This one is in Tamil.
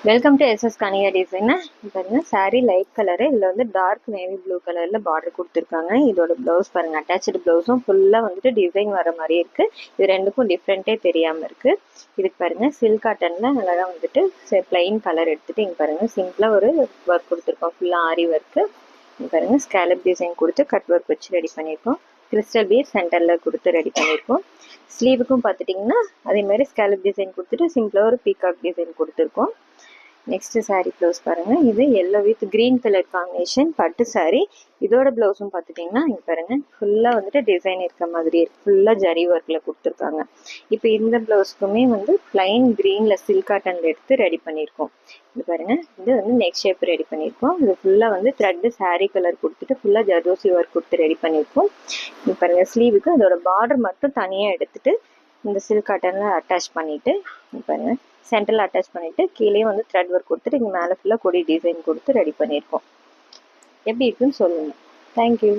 Welcome to SS Kaniya design. பாருங்க சாரீ லைட் கலரு, இதில் வந்து டார்க் நேவி ப்ளூ கலரில் பார்டர் கொடுத்துருக்காங்க. இதோட ப்ளவுஸ் பாருங்க, அட்டாச்சு ப்ளவுஸும் ஃபுல்லாக வந்துட்டு டிசைன் வர மாதிரி இருக்கு. இது ரெண்டுக்கும் டிஃப்ரெண்ட்டே தெரியாமல் இருக்கு. இதுக்கு பாருங்க சில்க் காட்டனில் அழகாக வந்துட்டு பிளைன் கலர் எடுத்துட்டு இங்கே பாருங்க சிம்பிளாக ஒரு ஒர்க் கொடுத்துருக்கோம். ஃபுல்லாக ஆரி ஒர்க்கு. இங்கே பாருங்க ஸ்கேலப் டிசைன் கொடுத்து கட் ஒர்க் வச்சு ரெடி பண்ணியிருக்கோம். கிறிஸ்டல் பீட் சென்டரில் கொடுத்து ரெடி பண்ணியிருக்கோம். ஸ்லீவுக்கும் பார்த்துட்டிங்கன்னா அதே மாதிரி ஸ்கேலப் டிசைன் கொடுத்துட்டு சிம்பிளாக ஒரு பீகாக் டிசைன் கொடுத்துருக்கோம். நெக்ஸ்ட் சாரீ ப்ளவுஸ் பாருங்க, இது yellow with green colour combination பட்டு சாரீ. இதோட ப்ளவுஸும் பார்த்துட்டிங்கன்னா இங்கே பாருங்க ஃபுல்லாக வந்துட்டு டிசைன் இருக்க மாதிரி இருக்கு. ஃபுல்லாக ஜரி ஒர்க்கில் கொடுத்துருக்காங்க. இப்போ இந்த ப்ளவுஸ்க்குமே வந்து பிளைன் க்ரீனில் சில்க் காட்டனில் எடுத்து ரெடி பண்ணியிருக்கோம். இது பாருங்க, இது வந்து நெக் ஷேப் ரெடி பண்ணியிருக்கோம். இது ஃபுல்லாக வந்து த்ரெட்டு சாரீ கலர் கொடுத்துட்டு ஃபுல்லாக ஜர்தோசி ஒர்க் கொடுத்து ரெடி பண்ணியிருக்கோம். இது பாருங்க ஸ்லீவுக்கு அதோட பார்டர் மட்டும் தனியாக எடுத்துட்டு இந்த சில்க் காட்டனில் அட்டாச் பண்ணிட்டு பாருங்க சென்டரில் அட்டாச் பண்ணிட்டு கீழே வந்து த்ரெட் ஒர்க் கொடுத்துட்டு இங்கே மேலே ஃபுல்லாக கொடி டிசைன் கொடுத்து ரெடி பண்ணியிருக்கோம். எப்படி இருக்குன்னு சொல்லுங்கள். தேங்க்யூ.